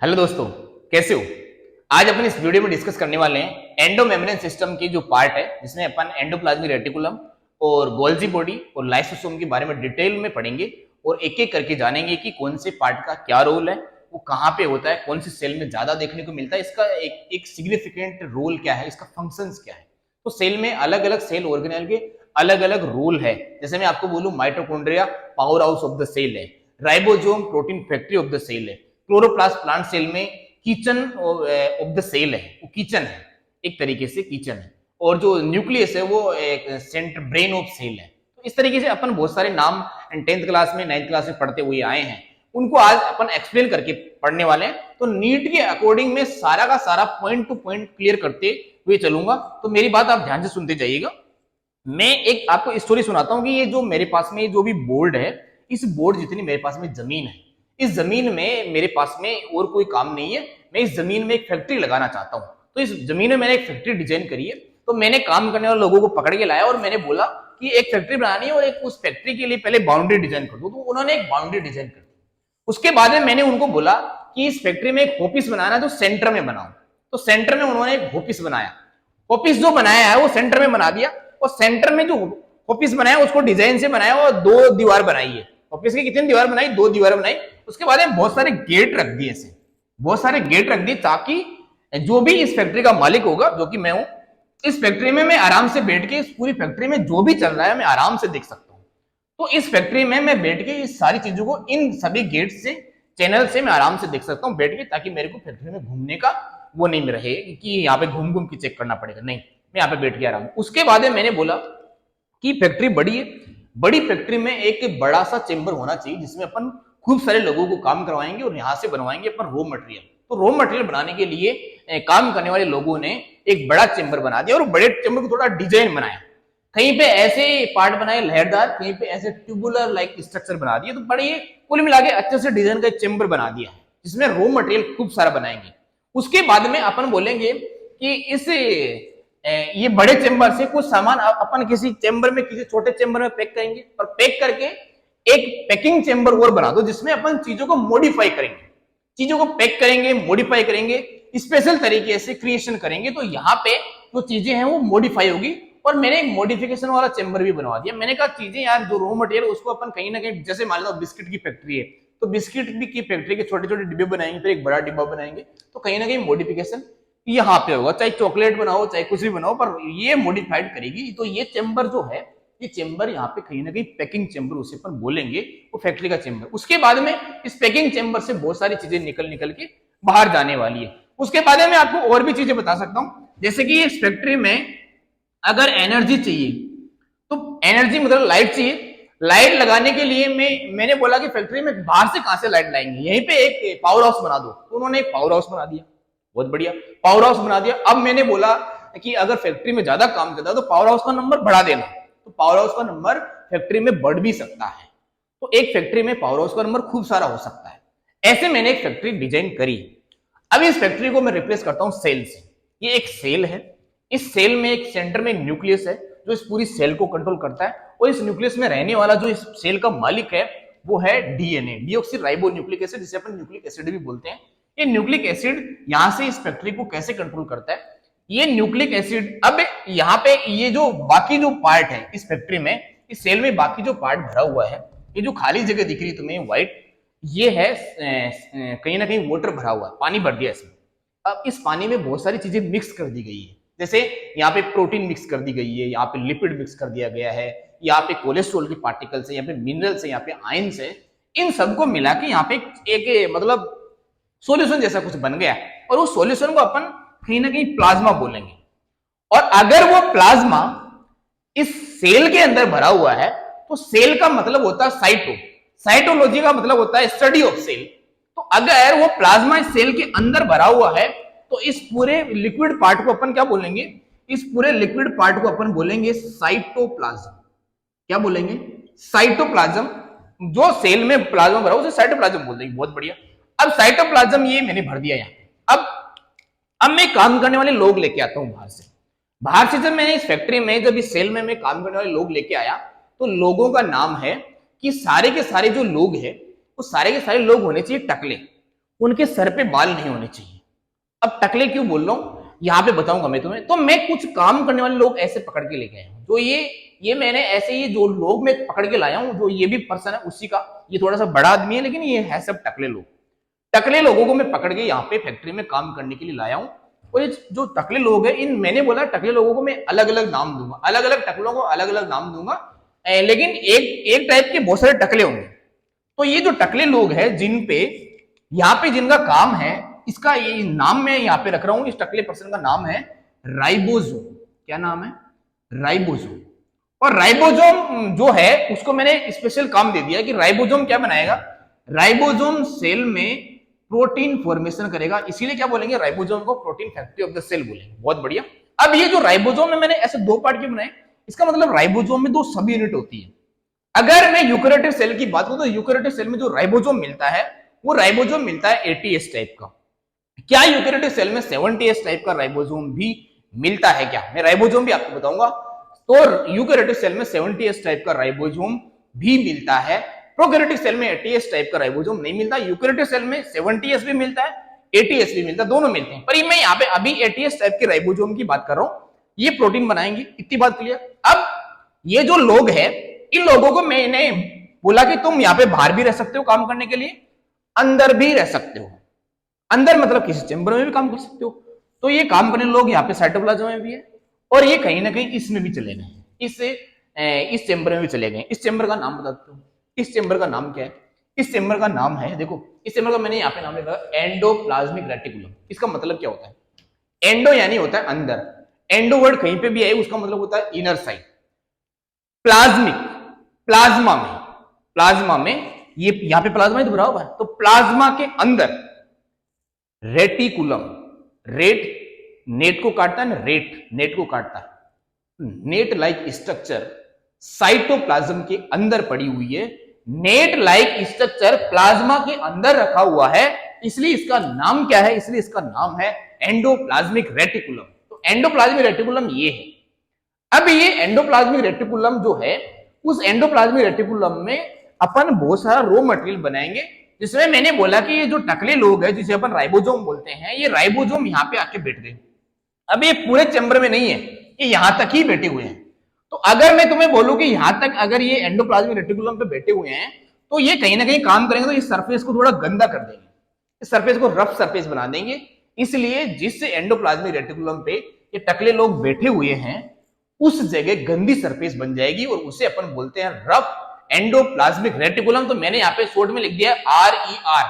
Hello दोस्तों, कैसे हो। आज अपन इस वीडियो में डिस्कस करने वाले हैं एंडो मेम्ब्रेन सिस्टम की जो पार्ट है, जिसमें अपन एंडोप्लाज्मिक रेटिकुलम और गोल्जी बॉडी और लाइसोसोम के बारे में डिटेल में पढ़ेंगे और एक एक करके जानेंगे कि कौन से पार्ट का क्या रोल है, वो कहाँ पे होता है, कौन सी सेल में ज्यादा देखने को मिलता है, इसका एक सिग्निफिकेंट रोल क्या है, इसका फंक्शंस क्या है। तो सेल में अलग अलग सेल ऑर्गेनेल के अलग अलग रोल है। जैसे मैं आपको बोलूं, mitochondria powerhouse of the cell है, ribosome protein factory of the cell है, क्लोरोप्लास्ट प्लांट सेल में किचन ऑफ द सेल है, वो किचन है, एक तरीके से किचन है। और जो न्यूक्लियस है वो एक सेंटर ब्रेन ऑफ सेल है। तो इस तरीके से अपन बहुत सारे नाम 10th क्लास में 9th क्लास में पढ़ते हुए आए हैं, उनको आज अपन एक्सप्लेन करके पढ़ने वाले हैं। तो नीट के अकॉर्डिंग में सारा का सारा पॉइंट टू पॉइंट क्लियर करते हुए चलूंगा, तो मेरी बात आप ध्यान से सुनते जाइएगा। मैं एक आपको स्टोरी सुनाता हूं कि ये जो मेरे पास में जो भी बोर्ड है, इस बोर्ड जितनी मेरे पास में जमीन है, इस जमीन में मेरे पास में और कोई काम नहीं है। मैं इस जमीन में एक फैक्ट्री लगाना चाहता हूं। तो इस जमीन में मैंने एक फैक्ट्री डिजाइन करी है। तो मैंने काम करने वाले लोगों को पकड़ के लाया और मैंने बोला कि एक फैक्ट्री बनानी है और एक उस फैक्ट्री के लिए पहले बाउंड्री डिजाइन कर दो। तो उन्होंने एक बाउंड्री डिजाइन कर दी। उसके बाद में मैंने उनको बोला कि इस फैक्ट्री में एक ऑफिस बनाना, जो सेंटर में बनाओ। तो सेंटर में उन्होंने एक ऑफिस बनाया। ऑफिस जो बनाया है वो सेंटर में बना दिया, और सेंटर में जो ऑफिस बनाया उसको डिजाइन से बनाया और 2 दीवार बनाई है। ऑफिस की कितनी दीवार बनाई? 2 दीवार बनाई। उसके बाद में बहुत सारे गेट रख दिए, ऐसे बहुत सारे गेट रख दिए, ताकि जो भी इस फैक्ट्री का मालिक होगा, जो कि मैं हूं, इस फैक्ट्री में मैं आराम से बैठ के इस पूरी फैक्ट्री में जो भी चल रहा है मैं आराम से देख सकता हूं। तो इस फैक्ट्री में मैं बैठ के इस सारी चीजों को इन सभी गेट से, चैनल से मैं आराम से देख सकता हूं बैठ के, ताकि मेरे को फैक्ट्री में घूमने का वो नहीं रहे कि यहाँ पे घूम घूम के चेक करना पड़ेगा। नहीं, मैं यहाँ पे बैठ के आराम। उसके बाद में मैंने बोला कि फैक्ट्री बड़ी है, बड़ी फैक्ट्री में एक बड़ा सा चेंबर होना चाहिए, जिसमें अपन खूब सारे लोगों को काम करवाएंगे और यहाँ से बनवाएंगे अपन रॉ मटेरियल। तो रॉ मटेरियल बनाने के लिए काम करने वाले लोगों ने एक बड़ा चेंबर बना दिया, और बड़े चेंबर को थोड़ा डिजाइन बनाया। कहीं पे ऐसे पार्ट बनाए लहरदार, कहीं पे ऐसे ट्यूबुलर लाइक स्ट्रक्चर बना दिए। तो बड़े कुल मिला के अच्छे से डिजाइन का चेंबर बना दिया है, जिसमें रॉ मटेरियल खूब सारा बनाएंगे। उसके बाद में अपन बोलेंगे कि इस ये बड़े चेंबर से कुछ सामान अपन किसी चेंबर में, किसी छोटे चेंबर में पैक करेंगे, और पैक करके एक पैकिंग चेंबर और बना दो, जिसमें अपन चीजों को मॉडिफाई करेंगे, चीजों को पैक करेंगे, मॉडिफाई करेंगे, स्पेशल तरीके से क्रिएशन करेंगे। तो यहाँ पे जो चीजें हैं वो मॉडिफाई होगी। और मैंने एक मॉडिफिकेशन वाला चेंबर भी बनवा दिया। मैंने कहा चीजें यार, जो रॉ मटेरियल उसको अपन कहीं ना कहीं, जैसे मान लो बिस्किट की फैक्ट्री है, तो बिस्किट की फैक्ट्री के छोटे छोटे डिब्बे बनाएंगे, फिर एक बड़ा डिब्बा बनाएंगे। तो कहीं ना कहीं मॉडिफिकेशन यहाँ पे होगा, चाहे चॉकलेट बनाओ चाहे कुछ भी बनाओ, पर ये मॉडिफाइड करेगी। तो ये चेंबर जो है, ये चेंबर यहाँ पे कहीं ना कहीं पैकिंग चेंबर उसे पर बोलेंगे, वो फैक्ट्री का चेंबर। उसके बाद में इस पैकिंग चेंबर से बहुत सारी चीजें निकल निकल के बाहर जाने वाली है। उसके बाद में आपको और भी चीजें बता सकता हूँ, जैसे कि इस फैक्ट्री में अगर एनर्जी चाहिए, तो एनर्जी मतलब लाइट चाहिए। लाइट लगाने के लिए मैंने बोला कि फैक्ट्री में बाहर से कहां से लाइट लाएंगे, यहीं पे एक पावर हाउस बना दो। तो उन्होंने एक पावर हाउस बना दिया, बहुत बढ़िया पावर हाउस बना दिया। अब मैंने बोला कि अगर फैक्ट्री में ज्यादा काम चलता है तो पावर हाउस का नंबर बढ़ा देना। तो पावर हाउस का नंबर फैक्ट्री में बढ़ भी सकता है। तो एक फैक्ट्री में पावर हाउस का नंबर खूब सारा हो सकता है। ऐसे मैंने एक फैक्ट्री डिजाइन करी। अब इस फैक्ट्री को मैं रिप्लेस करता हूं सेल से। ये एक सेल है। इस सेल में एक सेंटर में न्यूक्लियस है, जो इस पूरी सेल को कंट्रोल करता है। और इस न्यूक्लियस में रहने वाला जो इस सेल का मालिक है, वो है DNA, deoxy ribo nucleic acid, जिसे अपन न्यूक्लिक एसिड भी बोलते हैं। ये न्यूक्लिक एसिड यहां से इस फैक्ट्री को कैसे कंट्रोल करता है, ये न्यूक्लिक एसिड। अब यहाँ पे ये जो बाकी जो पार्ट है इस फैक्ट्री में, इस सेल में बाकी जो पार्ट भरा हुआ है, ये जो खाली जगह दिख रही है तुम्हें व्हाइट, ये है कहीं ना कहीं वाटर भरा हुआ है, पानी भर दिया इसमें। अब इस पानी में बहुत सारी चीजें मिक्स कर दी गई है। जैसे यहाँ पे प्रोटीन मिक्स कर दी गई है, यहाँ पे लिपिड मिक्स कर दिया गया है, यहाँ पे कोलेस्ट्रॉल के पार्टिकल्स है, यहाँ पे मिनरल्स है, यहाँ पे आयंस है। इन सबको मिला के यहाँ पे एक मतलब सॉल्यूशन जैसा कुछ बन गया। और उस सॉल्यूशन को अपन कहीं ना कहीं प्लाज्मा बोलेंगे। और अगर वो प्लाज्मा इस सेल के अंदर भरा हुआ है, तो सेल का मतलब होता है साइटो, साइटोलॉजी का मतलब होता है स्टडी ऑफ सेल। तो अगर वो प्लाज्मा इस सेल के अंदर भरा हुआ है, तो इस पूरे लिक्विड पार्ट को अपन क्या बोलेंगे, इस पूरे लिक्विड पार्ट को अपन बोलेंगे साइटोप्लाज्म। क्या बोलेंगे? साइटोप्लाज्म। जो सेल में प्लाज्मा भरा उसे साइटोप्लाज्म बोल देंगे। बहुत बढ़िया। अब साइटोप्लाज्म ये मैंने भर दिया यहाँ। अब मैं काम करने वाले लोग लेके आता हूं बाहर से। बाहर से जब मैंने इस फैक्ट्री में, जब इस सेल में मैं काम करने वाले लोग लेके आया, तो लोगों का नाम है कि सारे के सारे जो लोग हैं, वो सारे के सारे लोग होने चाहिए टकले। उनके सर पे बाल नहीं होने चाहिए। अब टकले क्यों बोल रहा हूं यहां पे बताऊंगा मैं तुम्हें। तो मैं कुछ काम करने वाले लोग ऐसे पकड़ के लेके आया हूं, जो ये मैंने ऐसे ही जो लोग मैं पकड़ के लाया हूं, जो ये भी पर्सन है उसी का, ये थोड़ा सा बड़ा आदमी है लेकिन ये है सब टकले लोग। टकले लोगों को मैं पकड़ के यहाँ पे फैक्ट्री में काम करने के लिए लाया हूँ। और ये जो टकले लोग हैं, इन मैंने बोला टकले लोगों को मैं अलग अलग नाम दूंगा, अलग अलग टकलों को अलग अलग नाम दूंगा, लेकिन एक टाइप के बहुत सारे टकले होंगे। तो ये जो टकले लोग हैं जिन पे यहाँ पे जिनका काम है, इसका ये नाम मैं यहाँ पे रख रहा हूं। इस टकले पर्सन का नाम है राइबोसोम। क्या नाम है? राइबोसोम। और राइबोसोम जो है उसको मैंने स्पेशल काम दे दिया कि राइबोसोम क्या बनाएगा, राइबोसोम सेल में प्रोटीन फॉर्मेशन करेगा, इसीलिए क्या बोलेंगे, राइबोसोम को protein factory of the cell बोलेंगे। बहुत बढ़िया। अब ये जो राइबोसोम है मैंने ऐसे दो पार्ट क्यों बनाए, इसका मतलब राइबोसोम में दो सब यूनिट होती है। अगर मैं यूकेरियोटिक सेल की बात करूं तो यूकेरियोटिक सेल में जो राइबोसोम मिलता है वो राइबोसोम मिलता है 80S टाइप का। क्या यूकेरियोटिक सेल में 70S टाइप का राइबोसोम भी मिलता है? क्या मैं राइबोसोम भी आपको बताऊंगा। तो यूकेरियोटिक सेल में 70S टाइप का राइबोसोम भी मिलता है, प्रोकैरियोटिक सेल में 80S टाइप का राइबोसोम नहीं मिलता। यूकेरियोटिक सेल में 70S भी मिलता है, 80S भी मिलता है, दोनों मिलते हैं। पर मैं यहाँ पे अभी 80S टाइप के राइबोसोम की बात कर रहा हूं, ये प्रोटीन बनाएंगे, इतनी बात क्लियर। अब ये जो लोग हैं, इन लोगों को मैंने बोला कि तुम यहाँ पे बाहर भी रह सकते हो काम करने के लिए, अंदर भी रह सकते हो। अंदर मतलब किसी चेंबर में भी काम कर सकते हो। तो ये काम करने लोग यहाँ पे साइटोप्लाज्म में भी है, और ये कहीं ना कहीं इसमें भी चले गए, इस चेंबर में भी चले गए। इस चेंबर का नाम बताते हो, इस चेंबर का नाम क्या है? इस चेंबर का नाम है, देखो इस चेंबर का मैंने यहाँ पे नाम लिखा एंडोप्लाज्मिक रेटिकुलम। इसका मतलब क्या होता है? एंडो यानी होता है अंदर, एंडो वर्ड कहीं पे भी है उसका मतलब होता है इनर साइड। प्लाज्मिक, प्लाज्मा में ये यहां पे प्लाज्मा ही तो भरा हुआ है, तो प्लाज्मा के अंदर रेटिकुलम, रेट नेट को काटता है ना, रेट नेट को काटता है, नेट लाइक स्ट्रक्चर साइटोप्लाज्म के अंदर पड़ी हुई है। नेट लाइक स्ट्रक्चर प्लाज्मा के अंदर रखा हुआ है, इसलिए इसका नाम क्या है? इसलिए इसका नाम है एंडोप्लाज्मिक रेटिकुलम। तो एंडोप्लाज्मिक रेटिकुलम ये है। अब ये एंडोप्लाज्मिक रेटिकुलम जो है, उस एंडोप्लाज्मिक रेटिकुलम में अपन बहुत सारा रॉ मटेरियल बनाएंगे, जिसमें मैंने बोला कि ये जो टकले लोग हैं जिसे अपन राइबोसोम बोलते हैं, ये राइबोसोम यहाँ पे आके बैठ गए। अब ये पूरे चैम्बर में नहीं है, ये यहां तक ही बैठे हुए हैं। तो अगर मैं तुम्हें बोलूं कि यहां तक अगर ये एंडोप्लाज्मिक रेटिकुलम पे बैठे हुए हैं, तो ये कहीं ना कहीं काम करेंगे, तो इस सरफेस को थोड़ा गंदा कर देंगे, इस सरफेस को रफ सरफेस बना देंगे। इसलिए जिस एंडोप्लाज्मिक रेटिकुलम पे ये टकले लोग बैठे हुए हैं, उस जगह गंदी सरफेस बन जाएगी और उसे अपन बोलते हैं रफ एंडोप्लाज्मिक रेटिकुलम। तो मैंने यहाँ पे शॉर्ट में लिख दिया RER,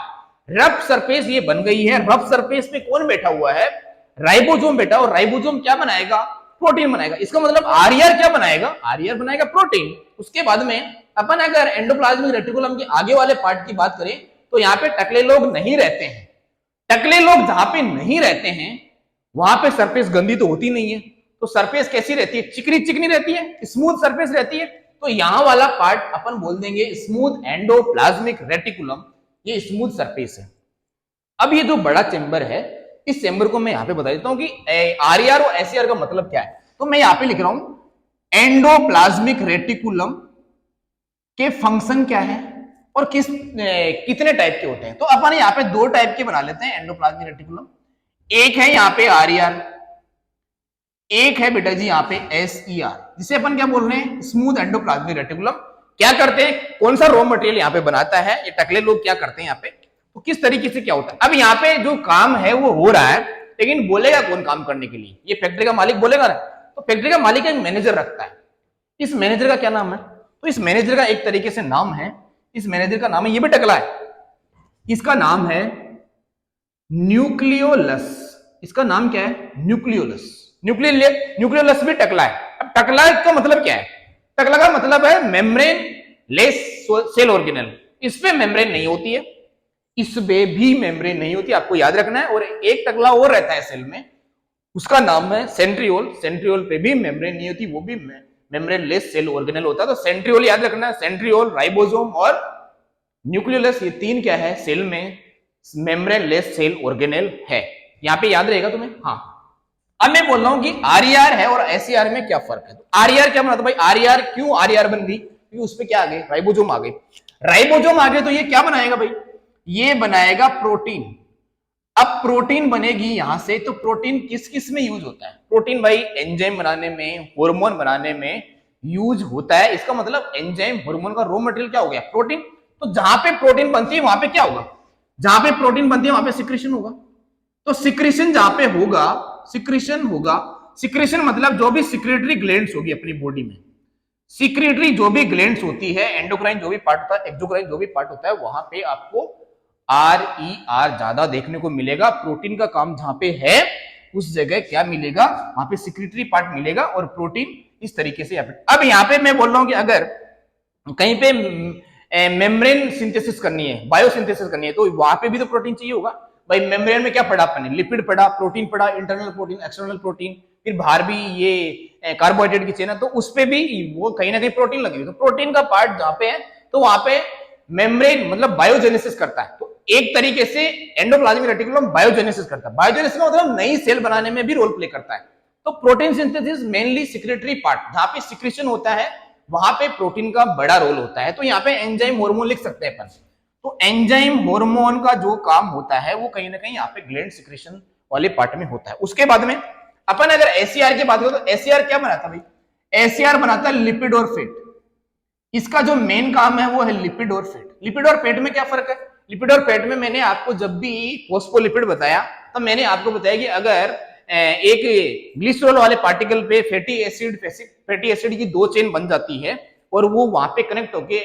रफ सरफेस ये बन गई है। रफ सरफेस पे कौन बैठा हुआ है? राइबोसोम बेटा। और राइबोसोम क्या बनाएगा? प्रोटीन बनाएगा। इसका मतलब RER क्या बनाएगा? RER बनाएगा प्रोटीन। उसके बाद में अपन अगर एंडोप्लाज्मिक रेटिकुलम के आगे वाले पार्ट की बात करें, तो यहाँ पे टकले लोग नहीं रहते हैं। टकले लोग जहां पे नहीं रहते हैं वहां पे सरफेस गंदी तो होती नहीं है, तो सरफेस कैसी रहती है? चिकनी चिकनी रहती है, स्मूथ सरफेस रहती है। तो यहां वाला पार्ट अपन बोल देंगे स्मूथ एंडोप्लाज्मिक रेटिकुलम, ये स्मूथ सरफेस है। अब ये जो बड़ा चेंबर है, इस चेंबर को मैं यहां पे बता देता हूं कि RER और SER का मतलब क्या है। तो मैं यहां पे लिख रहा हूं एंडोप्लाज्मिक रेटिकुलम के फंक्शन क्या है और कितने टाइप के होते हैं। तो अपन यहां पे दो टाइप के बना लेते हैं एंडोप्लाज्मिक रेटिकुलम। एक है यहां पे RER, एक है बेटा जी यहाँ पे SER, जिसे अपन क्या बोल रहे हैं? Smooth endoplasmic reticulum. क्या करते हैं? कौन सा रॉ मटेरियल यहाँ पे बनाता है? ये टकले लोग क्या करते हैं यहाँ पे, तो किस तरीके से क्या होता है। अब यहाँ पे जो काम है वो हो रहा है, लेकिन बोलेगा कौन काम करने के लिए? ये फैक्ट्री का मालिक बोलेगा ना। तो फैक्ट्री का मालिक एक मैनेजर रखता है। इस मैनेजर का क्या नाम है? तो इस मैनेजर का एक तरीके से नाम है, इस मैनेजर का नाम है, ये भी टकला है, इसका नाम है न्यूक्लियोलस। इसका नाम क्या है? न्यूक्लियोलस। न्यूक्लियोलस भी टकला है। अब टकला का मतलब क्या है? टकला का मतलब है मेम्ब्रेन लेस सेल ऑर्गेनेल। इस पे मेम्ब्रेन नहीं होती है, इस पे भी मेम्ब्रेन नहीं होती, आपको याद रखना है। और एक टकला और रहता है सेल में, उसका नाम है सेंट्रियोल। सेंट्रियोल पे भी मेम्ब्रेन नहीं होती, वो भी मेम्ब्रेन लेस सेल ऑर्गेनेल होता है। तो सेंट्रियोल याद रखना है। सेंट्रियोल, राइबोसोम और न्यूक्लियोलस, ये तीन क्या है? सेल में मेम्ब्रेन लेस सेल ऑर्गेनेल है। यहां पे याद रहेगा तुम्हें। हाँ, अब मैं बोल रहा हूं कि RER है और SER में क्या फर्क है। तो RER क्या बना? तो भाई RER क्यों RER बन गई? क्योंकि उस पे क्या आ गए? राइबोसोम आ गए। राइबोसोम आ गए तो ये क्या बनाएगा भाई? ये बनाएगा प्रोटीन। अब प्रोटीन बनेगी यहां से, तो प्रोटीन किस किस में यूज होता है? प्रोटीन भाई एंजाइम बनाने में, हार्मोन बनाने में यूज होता है। इसका मतलब एंजाइम हार्मोन का रॉ मटेरियल क्या हो गया? प्रोटीन। तो जहां पे प्रोटीन बनती है वहां पे क्या होगा? जहां पे प्रोटीन बनती है वहां पे सिक्रीशन होगा। तो सिक्रीशन जहां पे होगा, सिक्रीशन होगा। सिक्रीशन मतलब जो भी सिक्रेटरी ग्लैंड्स होगी अपनी बॉडी में, सिक्रेटरी जो भी ग्लैंड्स होती है, एंडोक्राइन जो भी पार्ट होता है, एक्सोक्राइन जो भी पार्ट होता है, वहां पे आपको RER ज्यादा देखने को मिलेगा। प्रोटीन का काम जहां पे है उस जगह क्या मिलेगा? वहां पे सिक्रेटरी पार्ट मिलेगा और प्रोटीन इस तरीके से यहाँ पे। अब यहाँ पे मैं बोल रहा हूं कि अगर कहीं पे मेम्ब्रेन सिंथेसिस करनी है, बायोसिंथेसिस करनी है, तो वहां पे भी तो प्रोटीन चाहिए होगा। भाई मेम्ब्रेन में क्या पढ़ा अपने? लिपिड पढ़ा, प्रोटीन पढ़ा, इंटरनल प्रोटीन, एक्सटर्नल प्रोटीन, फिर बाहर भी ये कार्बोहाइड्रेट की चेन है, तो उस पे भी वो कहीं ना कहीं प्रोटीन लगी हुई। तो प्रोटीन का पार्ट जहां पे है तो वहां पे मेम्ब्रेन मतलब बायोजेनेसिस करता है। तो एक तरीके से एंडोप्लाज्मिक रेटिकुलम बायोजेनेसिस करता है। बायोजेनेसिस का मतलब नई सेल बनाने में भी रोल प्ले करता है। तो protein synthesis mainly secretory part, जहां पे सिक्रेशन होता है वहां पे प्रोटीन का बड़ा रोल होता है। तो यहाँ पे एंजाइम हार्मोन लिख सकते हैं अपन। तो एंजाइम हार्मोन का जो काम होता है वो कहीं ना कहीं यहाँ पे ग्लैंड सिक्रेशन वाले पार्ट में होता है। उसके बाद में अपन अगर एसीआर की बात करें तो एसीआर क्या बनाता है भाई? एसीआर बनाता है लिपिड और फैट। इसका जो मेन काम है वो है लिपिड और फैट। लिपिड और फैट में क्या फर्क है? लिपिड और फैट में मैंने आपको जब भी फोस्फोलिपिड बताया तो मैंने आपको बताया कि अगर एक ग्लिसरॉल वाले पार्टिकल पे फैटी एसिड की दो चेन बन जाती है और वो वहां पे कनेक्ट होके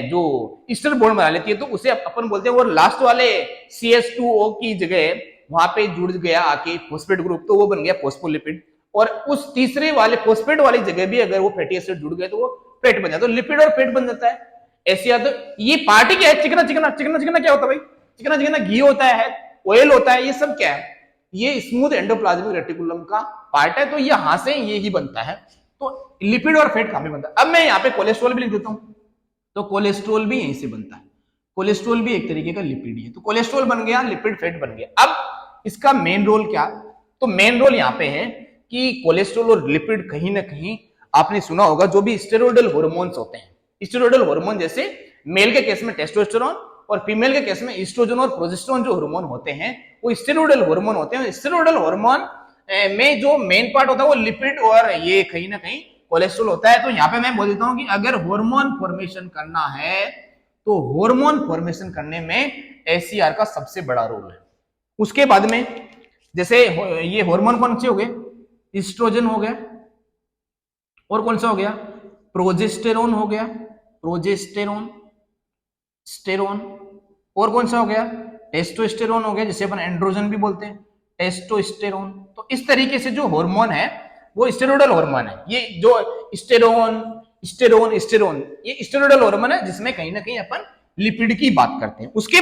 जो ईस्टर बॉन्ड बना लेती है, तो उसे अपन बोलते हैं वो लास्ट वाले CH2O की जगह वहां पे जुड़ गया आके फोस्फेट ग्रुप, तो वो बन गया फोस्फोलिपिड। और उस तीसरे वाले फोस्फेट वाली जगह भी अगर वो फैटी एसिड जुड़ गए तो वो फैट बन जाता है। तो लिपिड और फैट बन जाता है ऐसे। तो ये पार्टी क्या है? चिकना चिकना चिकना चिकना क्या होता है भाई? चिकना चिकना घी होता है, ऑयल होता है, ये सब क्या है? ये स्मूथ एंडोप्लाज्मिक रेटिकुलम का पार्ट है। तो यहां से ये ही बनता है। तो लिपिड और फैट कहां पे बनता है? अब मैं यहाँ पे कोलेस्ट्रॉल भी लिख देता हूं। तो कोलेस्ट्रॉल भी यहीं से बनता है। कोलेस्ट्रॉल भी एक तरीके का लिपिड ही है। तो कोलेस्ट्रॉल बन गया, लिपिड फैट बन गया। अब इसका मेन रोल क्या? तो मेन रोल यहाँ पे है कि कोलेस्ट्रॉल और लिपिड कहीं ना कहीं आपने सुना होगा जो भी स्टेरॉइडल हार्मोन्स होते हैं, स्टेरॉइडल हार्मोन जैसे मेल के केस में टेस्टोस्टेरोन और फीमेल के केस में ईस्ट्रोजन और प्रोजेस्टेरोन जो हार्मोन होते हैं वो स्टेरॉइडल हार्मोन होते हैं। स्टेरॉइडल हार्मोन में जो मेन पार्ट होता है वो लिपिड और ये कहीं ना कहीं कोलेस्ट्रॉल होता है। तो यहाँ पे मैं बोल देता हूँ कि अगर हार्मोन फॉर्मेशन करना है तो हार्मोन फॉर्मेशन करने में एसीआर का सबसे बड़ा रोल है। उसके बाद में जैसे ये हार्मोन कौन से हो गए? ईस्ट्रोजन हो गया, और कौन सा हो गया? प्रोजेस्टेरोन हो गया, प्रोजेस्टेरोन स्टेरोन, और कौन सा हो गया? टेस्टोस्टेरोन हो गया, जिसे अपन एंड्रोजन भी बोलते हैं, टेस्टोस्टेरोन। तो इस तरीके से जो हार्मोन है वो स्टेरॉइडल हार्मोन है। ये जो स्टेरोन स्टेरोन स्टेरोन ये स्टेरॉइडल हार्मोन है जिसमें कहीं ना कहीं अपन लिपिड की बात करते हैं। उसके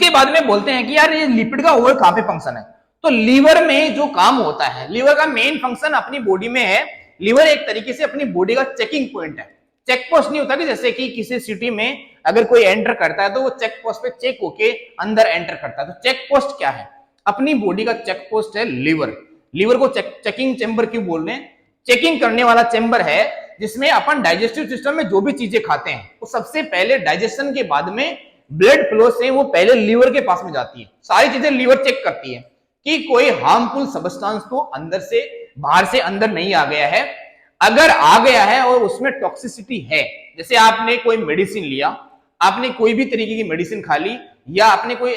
बाद में बोलते हैं कि यार ये लिपिड का और कहां पे फंक्शन है? तो लीवर में जो काम होता है, लीवर का मेन फंक्शन अपनी बॉडी में है। लीवर एक तरीके से अपनी बॉडी का चेकिंग पॉइंट है। चेक पोस्ट नहीं होता कि जैसे कि किसी सिटी में अगर कोई एंटर करता है तो वो चेक पोस्ट पे चेक होके अंदर एंटर करता है। तो चेक पोस्ट क्या है? अपनी बॉडी का चेक पोस्ट है लीवर। लीवर को चेकिंग चेंबर क्यों बोल रहे हैं? चेकिंग करने वाला चेंबर है जिसमें अपन डाइजेस्टिव सिस्टम में जो भी चीजें खाते हैं वो सबसे पहले डाइजेशन के बाद में ब्लड फ्लो से वो पहले लीवर के पास में जाती है। सारी चीजें लीवर चेक करती है कि कोई हार्मफुल सब्सटेंस तो अंदर से बाहर से अंदर नहीं आ गया है। अगर आ गया है और उसमें टॉक्सिसिटी है, जैसे आपने कोई मेडिसिन लिया, आपने कोई भी तरीके की मेडिसिन खा ली, या आपने कोई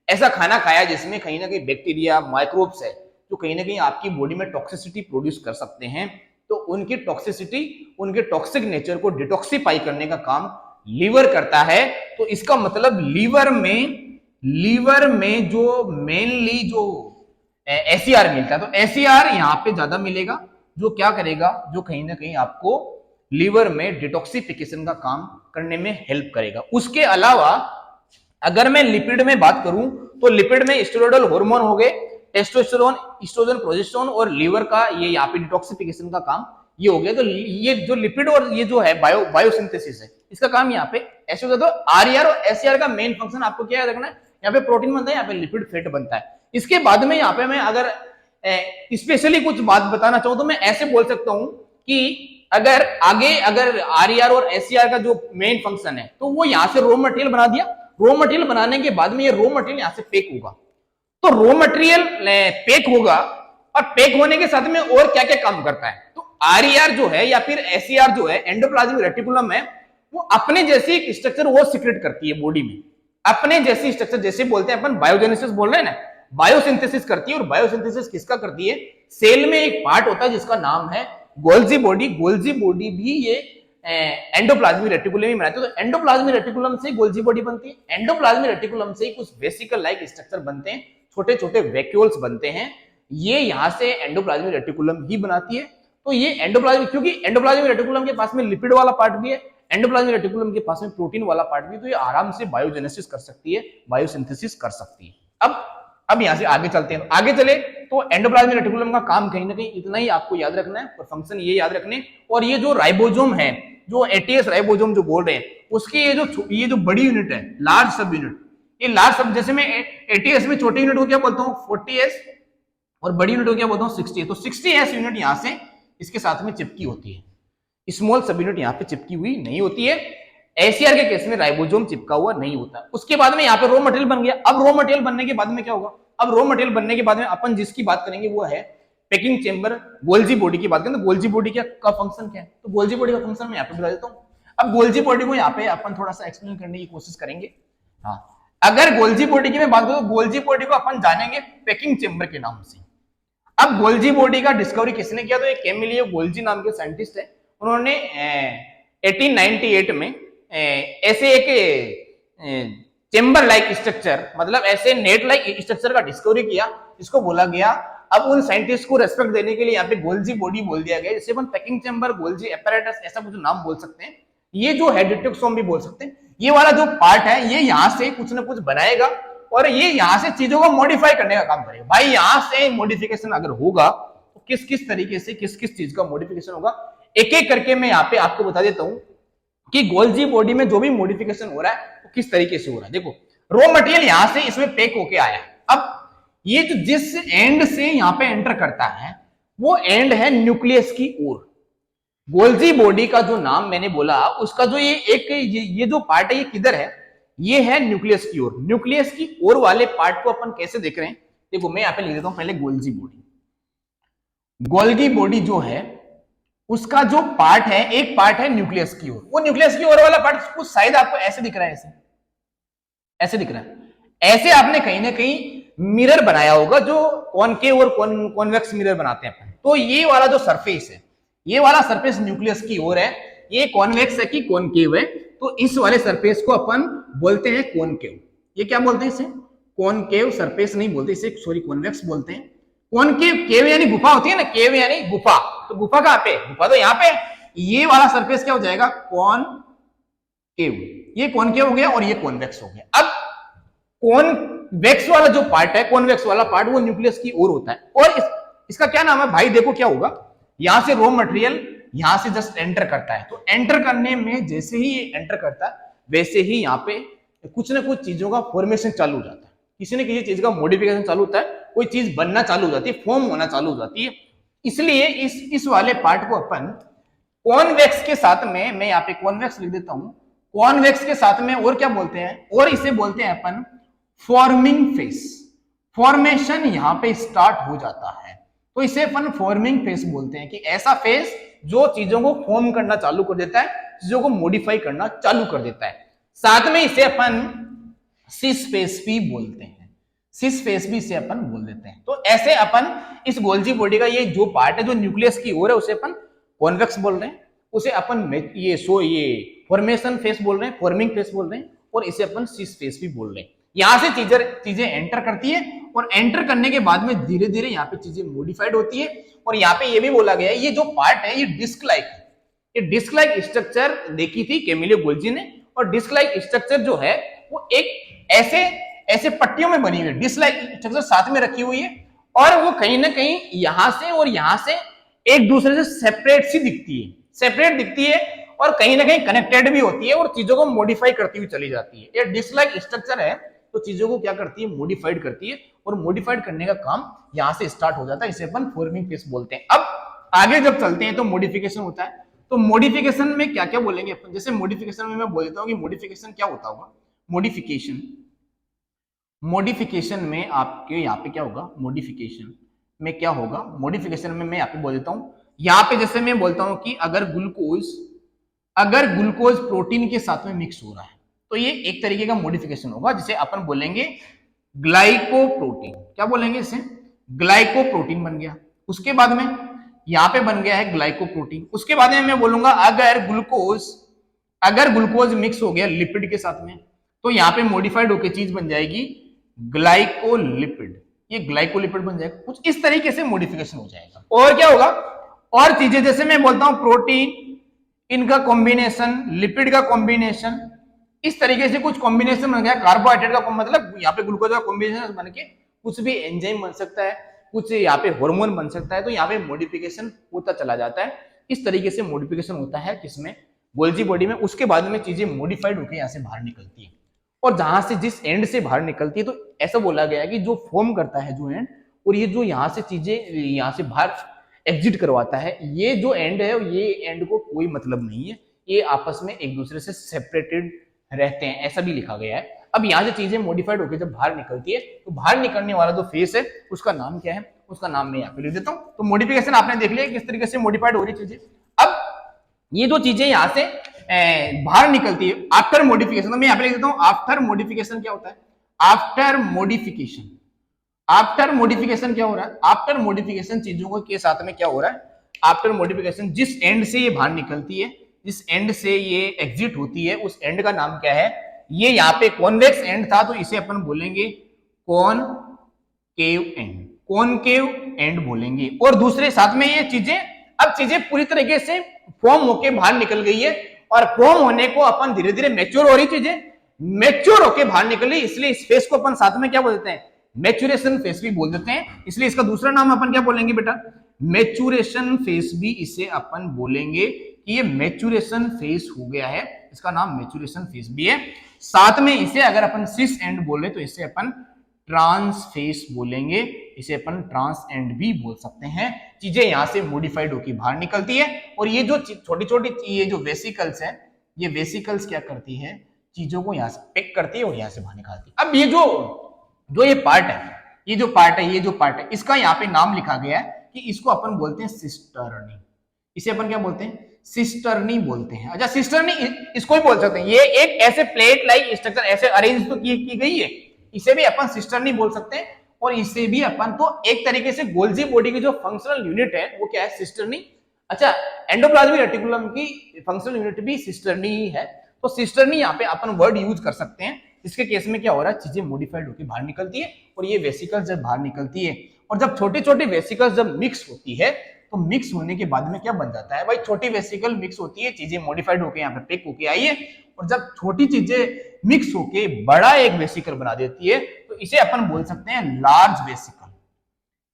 ऐसा खाना खाया जिसमें कहीं ना कहीं बैक्टीरिया माइक्रोब्स है जो कहीं ना कहीं आपकी बॉडी में टॉक्सिसिटी प्रोड्यूस कर सकते हैं, तो उनकी टॉक्सिसिटी, उनके टॉक्सिक नेचर को डिटॉक्सिफाई करने का काम लीवर करता है। तो इसका मतलब लीवर में जो मेनली जो एसीआर मिलता है, तो एसीआर यहां पे ज्यादा मिलेगा, जो क्या करेगा, जो कहीं ना कहीं आपको लीवर में डिटॉक्सिफिकेशन का काम करने में हेल्प करेगा। उसके अलावा अगर मैं लिपिड में बात करूं तो लिपिड में स्टेरॉइडल हार्मोन हो गए, टेस्टोस्टेरोन, ईस्ट्रोजन, प्रोजेस्टेरोन, और लीवर का ये यहाँ पे डिटॉक्सिफिकेशन का काम ये हो गया। तो ये जो लिपिड और ये जो है बायोसिंथेसिस है, इसका काम यहाँ पे ऐसे होता है। तो आरईआर और एसईआर का मेन फंक्शन आपको क्या याद रखना है? यहाँ पे प्रोटीन बनता है, यहाँ पे लिपिड फैट बनता है। इसके बाद में यहाँ पे मैं अगर स्पेशली कुछ बात बताना चाहूं तो मैं ऐसे बोल सकता हूं कि अगर आरईआर और एसईआर का जो मेन फंक्शन है तो वो यहां से रॉ मटेरियल बना दिया, रॉ मटेरियल बनाने के बाद में ये रॉ मटेरियल यहां से पैक होगा। तो रॉ मटेरियल पैक होगा और पैक होने के साथ में और क्या क्या काम करता है, तो आरईआर जो है या फिर एसईआर जो है एंडोप्लाज्मिक रेटिकुलम है, वो अपने जैसी एक स्ट्रक्चर वो सीक्रेट करती है बॉडी में, अपने जैसी स्ट्रक्चर, जैसे बोलते हैं अपन बायोजेनेसिस बोल रहे हैं ना, बायोसिंथेसिस करती है। और बायोसिंथेसिस किसका करती है, सेल में एक पार्ट होता है जिसका नाम है गोल्जी बॉडी। गोल्जी बॉडी भी ये एंडोप्लाज्मिक रेटिकुलम में बनाते हैं। तो एंडोप्लाज्मिक रेटिकुलम से गोल्जी बॉडी बनती है, एंडोप्लाज्मिक रेटिकुलम से कुछ वेसिकल लाइक स्ट्रक्चर बनते हैं, छोटे छोटे वैक्यूल्स बनते हैं, ये यहां से एंडोप्लाज्मिक रेटिकुलम ही बनाती है। तो ये एंडोप्लाज्मिक, क्योंकि एंडोप्लाज्मिक रेटिकुलम के पास में लिपिड वाला पार्ट भी है, एंडोप्लाज्मिक रेटिकुलम के पास में प्रोटीन वाला पार्ट भी, तो ये आराम से बायोजेनेसिस कर सकती है, बायोसिंथेसिस कर सकती है। अब यहां से आगे चलते हैं, आगे चले तो एंडोप्लाज्मिक रेटिकुलम का काम कहीं ना कहीं इतना ही आपको याद रखना है और फंक्शन ये याद रखने। और ये जो राइबोसोम है, जो एटीएस राइबोसोम जो बोल रहे हैं, उसकी ये जो बड़ी यूनिट है, लार्ज सब यूनिट, ये लार्ज सब, जैसे मैं एटीएस में छोटी यूनिट को क्या बोलता हूँ 40s और बड़ी यूनिट को क्या बोलता हूँ 60। तो 60s यूनिट यहां से इसके साथ में चिपकी होती है, स्मॉल सब यूनिट यहाँ पे चिपकी हुई नहीं होती है। एसीआर के केस में राइबोसोम चिपका हुआ नहीं होता। उसके बाद में यहाँ पे रॉ मटेरियल बन गया। अब रॉ मटेरियल बनने के बाद में क्या होगा, अब रॉ मटेरियल बनने के बाद में अपन जिसकी बात करेंगे वो है पैकिंग चेंबर, गोल्जी बॉडी की बात करें। तो गोल्जी बॉडी का फंक्शन क्या है, तो गोल्जी बॉडी का फंक्शन मैं यहाँ पे बता देता हूँ। अब गोल्जी बॉडी को यहाँ पे अपन थोड़ा सा एक्सप्लेन करने की कोशिश करेंगे। हाँ, अगर गोल्जी बॉडी की मैं बात करूं तो गोल्जी बॉडी को अपन जानेंगे पैकिंग चेंबर के नाम से। अब गोल्जी बॉडी का डिस्कवरी किसने किया, तो एक कैमिलियो गोल्जी नाम के साइंटिस्ट है, उन्होंने 1898 में ऐसे एक चेंबर लाइक स्ट्रक्चर, मतलब ऐसे नेट लाइक स्ट्रक्चर का डिस्कवरी किया, जिसको बोला गया, अब उन साइंटिस्ट को रेस्पेक्ट देने के लिए यहाँ पे गोल्जी बॉडी बोल दिया गया। जैसे अपन पैकिंग चेंबर, गोल्जी एपैरेटस, ऐसा कुछ नाम बोल सकते हैं। ये जो है डिटेक्सोम भी बोल सकते हैं। ये वाला जो पार्ट है ये यहाँ से कुछ ना कुछ बनाएगा और ये यहाँ से चीजों को मॉडिफाई करने का काम करेगा। भाई यहाँ से मॉडिफिकेशन अगर होगा तो किस किस तरीके से किस किस चीज का मॉडिफिकेशन होगा, एक एक करके मैं यहाँ पे आपको बता देता हूँ कि गोल्जी बॉडी में जो भी मॉडिफिकेशन हो रहा है वो किस तरीके से हो रहा है। देखो, रॉ मटेरियल यहां से इसमें पैक होके आया। अब ये जो जिस एंड से यहां पे एंटर करता है वो एंड है न्यूक्लियस की ओर। गोल्जी बॉडी का जो नाम मैंने बोला, उसका जो ये जो पार्ट है ये किधर है, ये है न्यूक्लियस की ओर। न्यूक्लियस की ओर वाले पार्ट को अपन कैसे देख रहे हैं, देखो मैं यहाँ पे लिख देता हूं पहले गोल्जी बॉडी। गोल्गी बॉडी जो है उसका जो पार्ट है, एक पार्ट है न्यूक्लियस की ओर। वो न्यूक्लियस की ओर वाला पार्ट कुछ शायद आपको ऐसे दिख रहा है, ऐसे दिख रहा है। ऐसे आपने कहीं ना कहीं मिरर बनाया होगा, जो कॉनकेव और कॉन्वेक्स मिरर बनाते हैं अपन। तो ये वाला जो सरफेस है, ये वाला सरफेस न्यूक्लियस की ओर है, ये कॉन्वेक्स है कि कॉनकेव है। तो इस वाले सरफेस को अपन बोलते हैं कॉनकेव। ये क्या बोलते हैं, इसे कॉनकेव सरफेस नहीं बोलते, इसे सॉरी कॉन्वेक्स बोलते हैं। कॉनकेव, केव यानी गुफा होती है ना, केव यानी गुफा, तो गुफा कहां पे, गुफा तो यहां पे। ये वाला सरफेस क्या हो जाएगा, कॉनकेव। ये कॉनकेव हो गया और ये कॉन्वेक्स हो गया। अब कॉन्वेक्स वाला जो पार्ट है, कॉन्वेक्स वाला पार्ट वो न्यूक्लियस की ओर होता है। और इसका क्या नाम है भाई, देखो क्या होगा, यहां से रॉ मटेरियल यहां से जस्ट एंटर करता है। तो एंटर करने में जैसे ही ये एंटर करता है वैसे ही यहाँ पे कुछ ना कुछ चीजों का फॉर्मेशन चालू हो जाता है, किसी न किसी चीज का मॉडिफिकेशन चालू होता है, कोई चीज बनना चालू हो जाती है, फॉर्म होना चालू हो जाती है। इसलिए इस वाले पार्ट को अपन कॉन्वेक्स के साथ में, मैं यहाँ पे कॉन्वेक्स लिख देता हूं, कॉन्वेक्स के साथ में और क्या बोलते हैं, और इसे बोलते हैं अपन फॉर्मिंग फेस। फॉर्मेशन यहां पे स्टार्ट हो जाता है तो इसे अपन फॉर्मिंग फेस बोलते हैं, कि ऐसा फेस जो चीजों को फॉर्म करना चालू कर देता है, चीजों को मॉडिफाई करना चालू कर देता है। साथ में इसे अपन सिस फेस भी बोलते हैं, सिस फेस भी इसे अपन बोल देते हैं। तो ऐसे अपन इस गोल्जी बॉडी का ये जो पार्ट है जो न्यूक्लियस की ओर है उसे अपन कॉन्वेक्स बोल रहे हैं, उसे अपन ये फॉर्मेशन फेस बोल रहे हैं, फॉर्मिंग फेस बोल रहे हैं, और इसे अपन सिस फेस भी बोल रहे हैं। यहां से चीजें एंटर करती है और एंटर करने के बाद में धीरे धीरे यहाँ पे चीजें मॉडिफाइड होती है। और यहाँ पे ये भी बोला गया है ये जो पार्ट है ये डिस्क लाइक है, ये डिस्क लाइक स्ट्रक्चर देखी थी कैमिलियो गोल्जी ने। और डिस्क लाइक स्ट्रक्चर जो है वो एक ऐसे पट्टियों में बनी हुई है, डिस्क लाइक स्ट्रक्चर साथ में रखी हुई है, और वो कहीं ना कहीं यहां से और यहां से एक दूसरे से सेपरेट सी दिखती है, सेपरेट दिखती है और कहीं ना कहीं कनेक्टेड भी होती है और चीजों को मॉडिफाई करती हुई चली जाती है। ये डिस्क लाइक स्ट्रक्चर है तो चीजों को क्या करती है, मॉडिफाइड करती है, और मॉडिफाइड करने का काम यहां से स्टार्ट हो जाता है, इसे अपन फॉर्मिंग फेस बोलते हैं। अब आगे जब चलते हैं तो मॉडिफिकेशन होता है। तो मॉडिफिकेशन में क्या क्या बोलेंगे अपन, जैसे मॉडिफिकेशन में मैं बोल देता हूं कि मॉडिफिकेशन क्या होता होगा। मॉडिफिकेशन, मॉडिफिकेशन में आपके यहाँ पे क्या होगा, मॉडिफिकेशन में क्या होगा, मॉडिफिकेशन में मैं यहाँ पे बोल देता हूं, यहाँ पे जैसे मैं बोलता हूं कि अगर ग्लूकोज प्रोटीन के साथ में मिक्स हो रहा है तो ये एक तरीके का मॉडिफिकेशन होगा, जिसे अपन बोलेंगे ग्लाइकोप्रोटीन। क्या बोलेंगे इसे, ग्लाइकोप्रोटीन बन गया। उसके बाद में यहां पे बन गया है ग्लाइकोप्रोटीन। उसके बाद में मैं बोलूंगा अगर ग्लूकोज मिक्स हो गया लिपिड के साथ में तो यहां पे मॉडिफाइड होकर चीज बन जाएगी ग्लाइकोलिपिड। ये ग्लाइकोलिपिड बन जाएगा, कुछ इस तरीके से मॉडिफिकेशन हो जाएगा। और क्या होगा, और चीजें जैसे मैं बोलता हूं प्रोटीन, इनका कॉम्बिनेशन, लिपिड का कॉम्बिनेशन, इस तरीके से कुछ कॉम्बिनेशन बन गया। कार्बोहाइड्रेट का मतलब यहाँ पे ग्लूकोज का कॉम्बिनेशन बन के कुछ भी एंजाइम बन सकता है, कुछ यहाँ पे हार्मोन बन सकता है, तो यहाँ पे मॉडिफिकेशन होता चला जाता है। इस तरीके से मॉडिफिकेशन होता है किसमें, गोल्जी बॉडी में। उसके बाद में चीजें मॉडिफाइड होकर यहाँ से बाहर निकलती है, और जहां से जिस एंड से बाहर निकलती है, तो ऐसा बोला गया है कि जो फॉर्म करता है जो एंड, और ये जो यहाँ से चीजें यहाँ से बाहर एग्जिट करवाता है, ये जो एंड है ये एंड को कोई मतलब नहीं है, ये आपस में एक दूसरे से सेपरेटेड रहते हैं, ऐसा भी लिखा गया है। अब यहाँ से चीजें मॉडिफाइड होकर जब बाहर निकलती है तो बाहर निकलने वाला जो फेस है उसका नाम क्या है, उसका नाम मैं यहाँ पे लिख देता हूँ। तो मॉडिफिकेशन आपने देख लिया किस तरीके से मॉडिफाइड हो रही चीजें। अब ये जो चीजें यहाँ से बाहर निकलती है आफ्टर मॉडिफिकेशन, तो मैं यहाँ पे लिख देता हूँ आफ्टर मॉडिफिकेशन क्या होता है, आफ्टर मॉडिफिकेशन क्या हो रहा है, आफ्टर मॉडिफिकेशन चीजों के साथ में क्या हो रहा है, आफ्टर मॉडिफिकेशन जिस एंड से ये बाहर निकलती है, जिस एंड से ये एग्जिट होती है, उस एंड का नाम क्या है, ये यहाँ पे कॉन्वेक्स एंड था तो इसे अपन बोलेंगे कॉनकेव एंड बोलेंगे। और दूसरे साथ में ये चीजें, अब चीजें पूरी तरीके से फॉर्म होके बाहर निकल गई है, और फॉर्म होने को अपन धीरे धीरे मैच्योर हो रही चीजें मैच्योर होके बाहर निकल रही, इसलिए इस फेस को अपन साथ में क्या बोल देते हैं, मैच्योरेशन फेस भी बोल देते हैं। इसलिए इसका दूसरा नाम अपन क्या बोलेंगे बेटा, मैच्योरेशन फेस भी इसे अपन बोलेंगे कि ये मैच्योरेशन फेस हो गया है, इसका नाम मैच्योरेशन फेस भी है। साथ में इसे अगर अपन सिस एंड बोले तो इसे अपन ट्रांस फेस बोलेंगे, इसे अपन ट्रांस एंड भी बोल सकते हैं। चीजें यहां से मॉडिफाइड होकर बाहर निकलती है, और ये जो छोटी छोटी ये जो वेसिकल्स है, ये वेसिकल्स क्या करती है, चीजों को यहां से पिक करती है और यहां से बाहर निकालती है। अब ये जो पार्ट है, इसका यहाँ पे नाम लिखा गया है कि इसको अपन बोलते हैं सिस्टर्नी। इसे अपन क्या बोलते हैं, सिस्टर्नी बोलते हैं। अच्छा, सिस्टर्नी इसको ही बोल सकते हैं, ये एक ऐसे प्लेट लाइक स्ट्रक्चर ऐसे अरेंज तो की गई है, इसे भी अपन सिस्टर्नी बोल सकते हैं। और इसे भी अपन तो एक तरीके से गोल्जी बॉडी की जो फंक्शनल यूनिट है वो क्या है, सिस्टर्नी। अच्छा, एंडोप्लाज्मिक रेटिकुलम की फंक्शनल यूनिट भी सिस्टर्नी ही है, तो सिस्टर्नी यहाँ पे अपन वर्ड यूज कर सकते हैं। इसके केस में क्या हो रहा है, चीजें मॉडिफाइड होकर बाहर निकलती है, और ये वेसिकल्स जब बाहर निकलती है, और जब छोटी छोटी वेसिकल्स जब मिक्स होती है, तो मिक्स होने के बाद में क्या बन जाता है भाई, छोटी वेसिकल मिक्स होती है, चीजें मॉडिफाइड होकर यहाँ पे पिक होके आई है, और जब छोटी चीजें मिक्स होके बड़ा एक वेसिकल बना देती है, तो इसे अपन बोल सकते हैं लार्ज वेसिकल।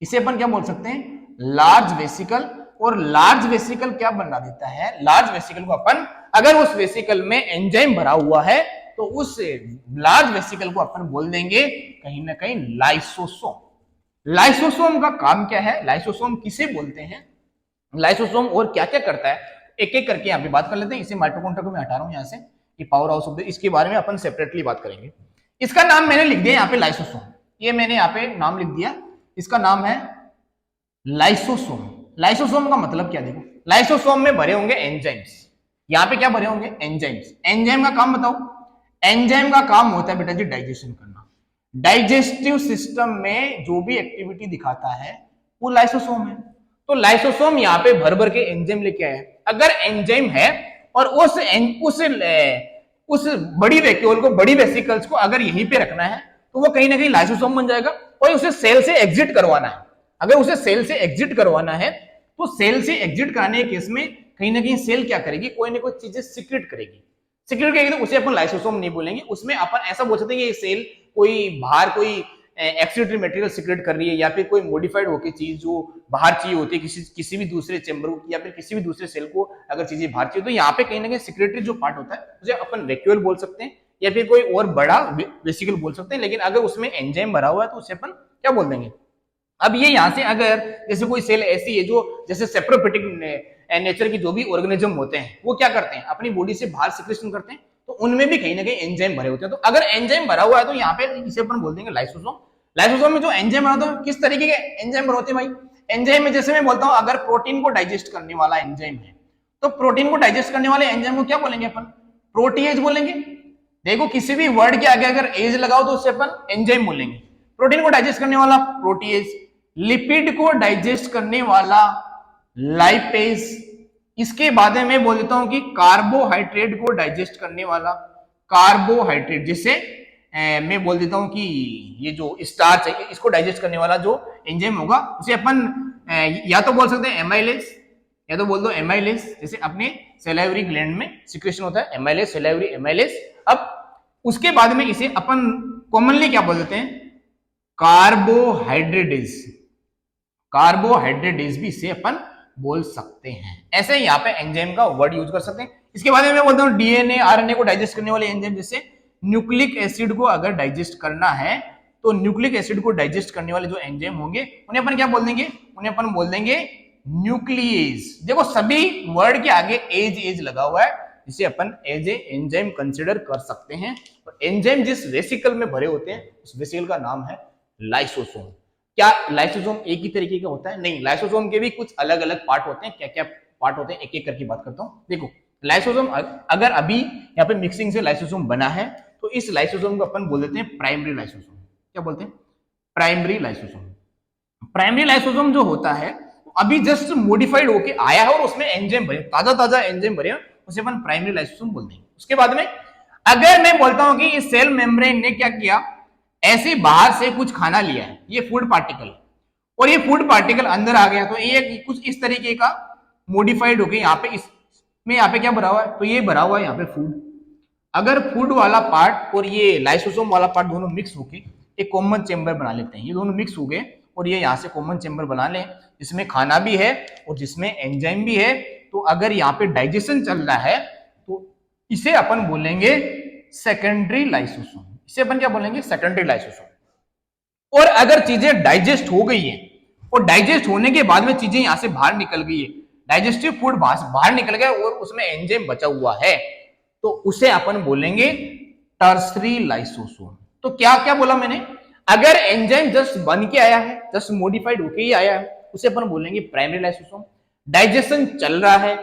इसे अपन क्या बोल सकते हैं, लार्ज वेसिकल। और लार्ज वेसिकल क्या बना देता है, लार्ज वेसिकल को अपन, अगर उस वेसिकल में एंजाइम भरा हुआ है तो उस लार्ज वेसिकल को अपन बोल देंगे कहीं ना कहीं लाइसोसोम। लाइसोसोम का काम क्या है, लाइसोसोम किसे बोलते हैं, लाइसोसोम और क्या क्या करता है, एक एक करके यहाँ पे बात कर लेते हैं। इसे माइटोकॉन्ड्रिया को मैं हटा रहा हूं यहाँ से, ये पावर हाउस ऑफ द, इसके बारे में अपन सेपरेटली बात करेंगे। इसका नाम मैंने लिख दिया यहाँ पे लाइसोसोम, ये मैंने यहाँ पे नाम लिख दिया, इसका नाम है लाइसोसोम। लाइसोसोम का मतलब क्या, देखो लाइसोसोम में भरे होंगे एंजाइम्स, यहाँ पे क्या भरे होंगे, एंजाइम्स। एंजाइम का काम बताओ, एंजाइम का काम होता है बेटा जी डाइजेशन करना। डाइजेस्टिव सिस्टम में जो भी एक्टिविटी दिखाता है वो लाइसोसोम है। तो लाइसोसोम यहाँ पे भर भर के एंजाइम लेके आया है। अगर एंजाइम है और उस बड़ी वैक्यूल को, बड़ी वेसिकल्स को अगर यहीं पे रखना है, तो वो कहीं ना कहीं लाइसोसोम बन जाएगा। और उसे सेल से एग्जिट करवाना है, अगर उसे सेल से एग्जिट करवाना है, तो सेल से एग्जिट कराने के केस में कहीं ना कहीं सेल क्या करेगी, कोई ना कोई चीजें सीक्रेट करेगी। सीक्रेट करेगी तो उसे अपन लाइसोसोम नहीं बोलेंगे, उसमें अपन ऐसा बोल सकते हैं कि सेल कोई बाहर कोई एक्सीडेंटरी मटेरियल सीक्रेट कर रही है, या फिर कोई मॉडिफाइड होकर चीज जो बाहर चाहिए होती है किसी भी दूसरे चेंबर को, या फिर किसी भी दूसरे सेल को अगर चीजें बाहर चाहिए, तो यहाँ पे कहीं ना कहीं सीक्रेटरी जो पार्ट होता है उसे अपन वैक्यूल बोल सकते हैं, या फिर कोई और बड़ा वेसिकल बोल सकते हैं। लेकिन अगर उसमें एंजाइम भरा हुआ है तो उसे अपन क्या बोल देंगे। अब ये यहाँ से अगर जैसे कोई सेल ऐसी है जो जैसे सेप्रोफिटिक नेचर की जो भी ऑर्गेनिज्म होते हैं, वो क्या करते हैं, अपनी बॉडी से बाहर सिक्रेशन करते हैं, तो उनमें भी कहीं ना कहीं एंजाइम भरे होते हैं। तो अगर एंजाइम भरा हुआ है तो यहाँ पे इसे अपन बोल देंगे लाइसोसोम। लाइसोसोम में जो एंजाइम भरा होता है, किस तरीके के एंजाइम भरे होते हैं भाई? एंजाइम में जैसे मैं बोलता हूं अगर प्रोटीन को डाइजेस्ट करने वाला एंजाइम है तो प्रोटीन को डाइजेस्ट करने वाले एंजाइम को क्या बोलेंगे अपन? प्रोटीएज बोलेंगे। देखो किसी भी वर्ड के आगे अगर एज लगाओ तो उससे अपन एंजाइम बोलेंगे। प्रोटीन को डाइजेस्ट करने वाला प्रोटीएज, लिपिड को डाइजेस्ट करने वाला लाइपेज, इसके बाद में मैं बोल देता हूं कि कार्बोहाइड्रेट को डाइजेस्ट करने वाला कार्बोहाइड्रेट, जिसे मैं बोल देता हूं कि ये जो स्टार्च है इसको डाइजेस्ट करने वाला जो एंजाइम होगा उसे अपन या तो बोल सकते हैं एमाइलेज, या तो बोल दो एमाइलेज, जैसे अपने सेलाइवरी ग्लैंड में सिक्रेशन होता है एमाइलेज, सेलाइवरी एमाइलेज। अब उसके बाद में इसे अपन कॉमनली क्या बोल देते हैं? कार्बोहाइड्रेटेज। कार्बोहाइड्रेटेज भी इसे अपन बोल सकते हैं। ऐसे यहाँ पे एंजाइम का वर्ड यूज कर सकते हैं। इसके बाद में मैं बोलता हूँ डीएनए आरएनए को डाइजेस्ट करने वाले एंजाइम, जैसे न्यूक्लिक एसिड को अगर डाइजेस्ट करना है तो न्यूक्लिक एसिड को डाइजेस्ट करने वाले जो एंजाइम होंगे उन्हें अपन क्या बोल देंगे? उन्हें अपन बोल देंगे न्यूक्लियेज। देखो सभी वर्ड के आगे एज लगा हुआ है, जिसे अपन एज ए एंजाइम कंसिडर कर सकते हैं। और एंजाइम जिस वेसिकल में भरे होते हैं उस वेसिकल का नाम है लाइसोसोम। क्या लाइसोसोम एक ही तरीके का होता है? नहीं, लाइसोसोम के भी कुछ अलग अलग पार्ट होते हैं। क्या क्या पार्ट होते हैं एक एक करके बात करता हूं। देखो लाइसोसोम, अगर अभी यहाँ पे मिक्सिंग से लाइसोसोम बना है तो इस लाइसोसोम को अपन बोल देते हैं प्राइमरी लाइसोसोम। क्या बोलते हैं? Primary lysosome. प्राइमरी लाइसोसोम जो होता है अभी जस्ट मॉडिफाइड होके आया है और उसमें एंजाइम भरे, ताजा ताजा एंजाइम भरे, उसे अपन प्राइमरी लाइसोसोम बोल देंगे। उसके बाद में अगर मैं बोलता हूं कि इस सेल मेम्ब्रेन ने क्या किया, ऐसे बाहर से कुछ खाना लिया है, ये फूड पार्टिकल, और ये फूड पार्टिकल अंदर आ गया, तो ये कुछ इस तरीके का मॉडिफाइड होके यहाँ पे इसमें यहाँ पे क्या भरा हुआ है? तो ये भरा हुआ है यहाँ पे फूड। अगर फूड वाला पार्ट और ये लाइसोसोम वाला पार्ट दोनों मिक्स होके एक कॉमन चेंबर बना लेते हैं। ये दोनों मिक्स हो गए और ये यहाँ से कॉमन चेंबर बना लें जिसमें खाना भी है और जिसमें एंजाइम भी है। तो अगर यहाँ पे डाइजेशन चल रहा है तो इसे अपन बोलेंगे सेकेंडरी लाइसोसोम। इसे अपन क्या बोलेंगे? Secondary lysosome. और अगर चीजें डाइजेस्ट हो गई है और डाइजेस्ट होने के बाद में चीजें यहाँ से बाहर निकल गई है, डाइजेस्टिव फूड बाहर निकल गया और उसमें एंजाइम बचा हुआ है, तो उसे अपन बोलेंगे टर्सरी लाइसोसोम। तो क्या क्या बोला मैंने? अगर एंजाइम जस्ट बन के आया है, जस्ट मॉडिफाइड होके ही आया है, उसे अपन बोलेंगे प्राइमरी लाइसोसोम। डाइजेशन चल रहा है,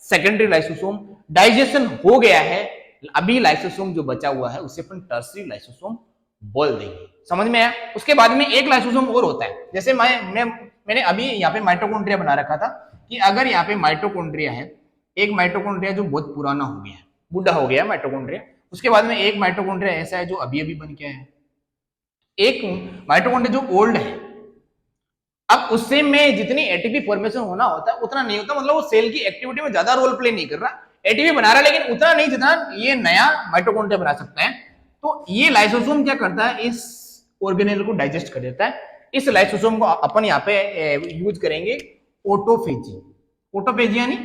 सेकेंडरी लाइसोसोम। डाइजेशन हो गया है, अभी लाइसोसोम जो बचा हुआ है उसे अपन टर्सरी लाइसोसोम बोल देंगे। समझ में आया? उसके बाद में एक लाइसोसोम और होता है, जैसे मैंने अभी यहाँ पे माइटोकॉन्ड्रिया बना रखा था कि अगर यहाँ पे माइटोकॉन्ड्रिया है, एक माइटोकॉन्ड्रिया जो बहुत पुराना हो गया है, बुढ़ा हो गया माइटोकॉन्ड्रिया, उसके बाद में एक माइटोकॉन्ड्रिया ऐसा है जो अभी अभी बन के आया है, एक माइटोकॉन्ड्रिया जो ओल्ड है। अब उससे में जितनी एटीपी फॉर्मेशन होना होता है उतना नहीं होता, मतलब वो सेल की एक्टिविटी में ज्यादा रोल प्ले नहीं कर रहा, एटीपी बना रहा है लेकिन उतना नहीं जितना ये नया माइटोकॉन्ड्रिया बना सकता है। तो ये लाइसोसोम क्या करता है? इस ऑर्गेनेल को डाइजेस्ट कर देता है। इस लाइसोसोम को अपन यहाँ पे यूज करेंगे ऑटोफेजी। ऑटोफेजी यानी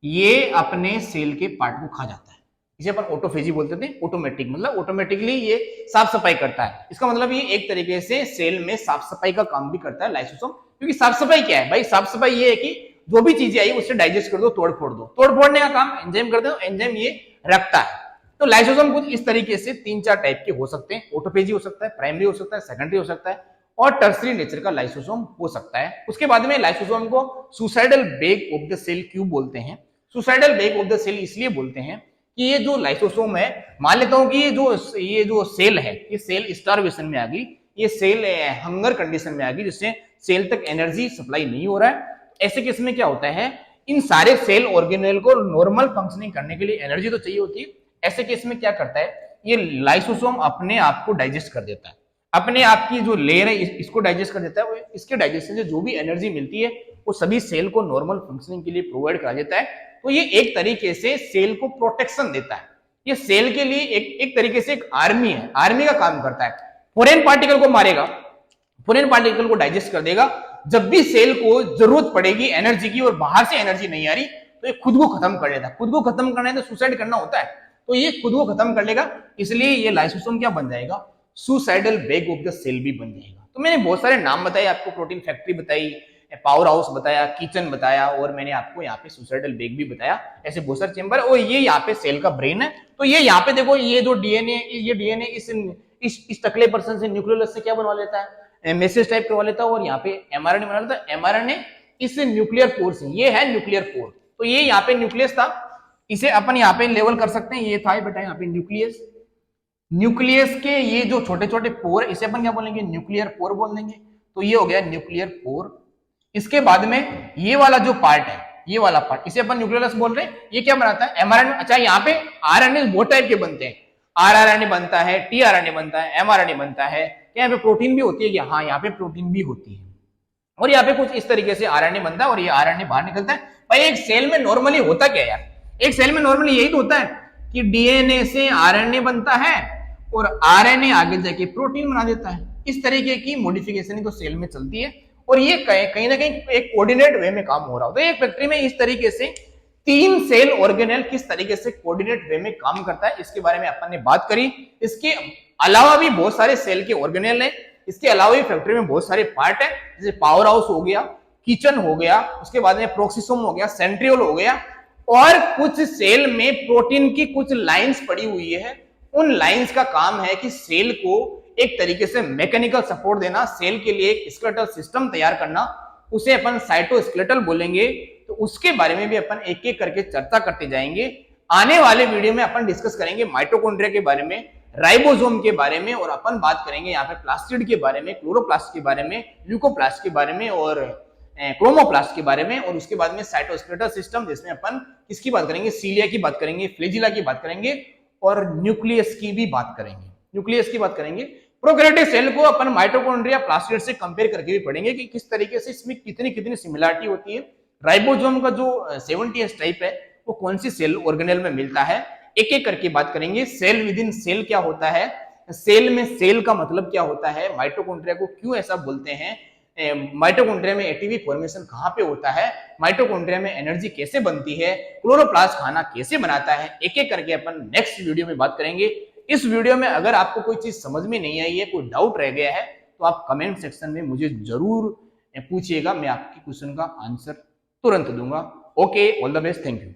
ये अपने सेल के पार्ट को खा जाता है, इसे अपन ऑटोफेजी बोलते थे। ऑटोमेटिक मतलब ऑटोमेटिकली ये साफ सफाई करता है। इसका मतलब ये एक तरीके से सेल में साफ सफाई का काम भी करता है लाइसोसोम। क्योंकि साफ सफाई क्या है भाई? साफ सफाई ये है कि जो भी चीजें आई उससे डाइजेस्ट कर दो, तोड़ फोड़ दो। तोड़ फोड़ने का काम एंजाइम करते हैं, एंजाइम ये रखता है। तो लाइसोसोम कुछ इस तरीके से 3-4 टाइप के हो सकते हैं। ऑटोफेजी हो सकता है, प्राइमरी हो सकता है, सेकेंडरी हो सकता है और टर्सरी नेचर का लाइसोसोम हो सकता है। उसके बाद में लाइसोसोम को suicidal bag of the cell क्यों बोलते हैं? Suicidal bag of the cell इसलिए बोलते हैं कि ये जो लाइसोसोम है, मान लेता हूं कि ये जो सेल है, ये सेल स्टारवेशन में आ गई, ये सेल हंगर कंडीशन में आ गई, जिससे सेल तक एनर्जी सप्लाई नहीं हो रहा है। ऐसे केस में क्या होता है? इन सारे सेल ऑर्गेनेल को नॉर्मल फंक्शनिंग करने के लिए एनर्जी तो चाहिए होती है। ऐसे केस में क्या करता है? ये लाइसोसोम अपने आप को डाइजेस्ट कर देता है, अपने आप की जो लेयर है इसको डाइजेस्ट कर देता है। इसके डाइजेशन से जो भी एनर्जी मिलती है वो सभी सेल को नॉर्मल फंक्शनिंग के लिए प्रोवाइड करा देता है। तो ये एक तरीके से सेल को प्रोटेक्शन देता है। ये सेल के लिए एक तरीके से एक आर्मी है, आर्मी का काम करता है। फॉरेन पार्टिकल को मारेगा, फॉरेन पार्टिकल को डाइजेस्ट कर देगा। जब भी सेल को जरूरत पड़ेगी एनर्जी की और बाहर से एनर्जी नहीं आ रही तो ये खुद को खत्म कर लेता है। खुद को खत्म करना है तो सुसाइड करना होता है, तो ये खुद को खत्म कर लेगा। इसलिए ये लाइसोसोम क्या बन जाएगा? Suicidal bag of the cell भी बन जाएगा। तो मैंने बहुत सारे नाम बताए आपको, प्रोटीन फैक्ट्री बताई, पावर हाउस बताया, किचन बताया, और मैंने आपको यहाँ पे सुसाइडल बैग भी बताया। ऐसे बहुत सारे चेंबर, और ये यहाँ पे सेल का ब्रेन है। तो ये यहाँ पे देखो, ये जो डीएनए, ये डीएनए इस टकले पर्सन से, न्यूक्लियोलस से क्या बनवा लेता है, मैसेज टाइप करवा लेता है, और यहाँ पे एमआरएनए बना लेता है। एमआरएनए इस न्यूक्लियर पोर से, ये है न्यूक्लियर पोर। तो ये यहाँ पे न्यूक्लियस था, इसे अपन यहाँ पे लेवल कर सकते हैं। ये था बेटा यहाँ पे न्यूक्लियस। न्यूक्लियस के ये जो छोटे छोटे पोर, इसे अपन क्या बोलेंगे, न्यूक्लियर पोर बोल देंगे। तो ये हो गया न्यूक्लियर पोर। इसके बाद में ये वाला जो पार्ट है, ये वाला पार्ट, इसे अपन न्यूक्लियस बोल रहे हैं। ये क्या बनाता है, एमआरएनए। अच्छा, यहाँ पे आरएनए बहुत टाइप के बनते हैं, आरआरएनए बनता है, टीआरएनए बनता है, एमआरएनए बनता है। क्या यहाँ पे प्रोटीन भी होती है क्या? हाँ, यहाँ पे प्रोटीन भी होती है। और यहाँ पे कुछ इस तरीके से आरएनए बनता है, और ये आरएनए बाहर निकलता है। भाई एक सेल में नॉर्मली होता क्या है यार, एक सेल में नॉर्मली यही तो होता है कि डीएनए से आरएनए बनता है, और आरएनए आगे जाके प्रोटीन बना देता है। इस तरीके की मॉडिफिकेशन तो सेल में चलती है, और ये कहीं ना कहीं एक कोऑर्डिनेट वे में काम हो रहा होता है। एक फैक्ट्री में इस तरीके से 3 सेल ऑर्गेनेल किस तरीके से कोऑर्डिनेट वे में काम करता है, इसके बारे में अपन ने बात करी। इसके अलावा भी बहुत सारे सेल के ऑर्गेनेल है, इसके अलावा भी फैक्ट्री में बहुत सारे पार्ट है, जैसे पावर हाउस हो गया, किचन हो गया, उसके बाद में प्रोक्सिसोम हो गया, सेंट्रियोल हो गया, और कुछ सेल में प्रोटीन की कुछ लाइंस पड़ी हुई है। उन लाइंस का काम है कि सेल को एक तरीके से मैकेनिकल सपोर्ट देना, सेल के लिए एक स्केलेटल सिस्टम तैयार करना, उसे अपन साइटोस्केलेटल बोलेंगे। तो उसके बारे में भी अपन एक एक करके चर्चा करते जाएंगे। आने वाले वीडियो में अपन डिस्कस करेंगे माइटोकॉन्ड्रिया के बारे में, राइबोसोम के बारे में, और अपन बात करेंगे यहाँ पे प्लास्टिड के बारे में, क्लोरोप्लास्ट के बारे में, ल्यूकोप्लास्ट के बारे में, और क्रोमोप्लास्ट के बारे में, और उसके बाद में साइटोस्केलेटल सिस्टम, जिसमें अपन किसकी बात करेंगे, सीलिया की बात करेंगे, फ्लैजिला की बात करेंगे, और न्यूक्लियस की भी बात करेंगे। न्यूक्लियस की बात करेंगे। प्रोकैरियोटिक सेल को अपन माइटोकॉन्ड्रिया, प्लास्टिड से कंपेयर करके भी पढ़ेंगे कि किस तरीके से इसमें कितनी कितनी सिमिलरिटी होती है। राइबोसोम का जो 70s टाइप है वो कौन सी सेल ऑर्गेनेल में मिलता है, एक एक करके बात करेंगे। सेल विद इन सेल क्या होता है, सेल में सेल का मतलब क्या होता है, माइटोकॉन्ड्रिया को क्यों ऐसा बोलते हैं, माइटोकॉन्ड्रिया में एटीपी फॉर्मेशन कहां पे होता है, माइटोकॉन्ड्रिया में एनर्जी कैसे बनती है, क्लोरोप्लास्ट खाना कैसे बनाता है, एक एक करके अपन नेक्स्ट वीडियो में बात करेंगे। इस वीडियो में अगर आपको कोई चीज समझ में नहीं आई है, कोई डाउट रह गया है, तो आप कमेंट सेक्शन में मुझे जरूर पूछिएगा, मैं आपकी क्वेश्चन का आंसर तुरंत दूंगा। Okay, all the best, thank you.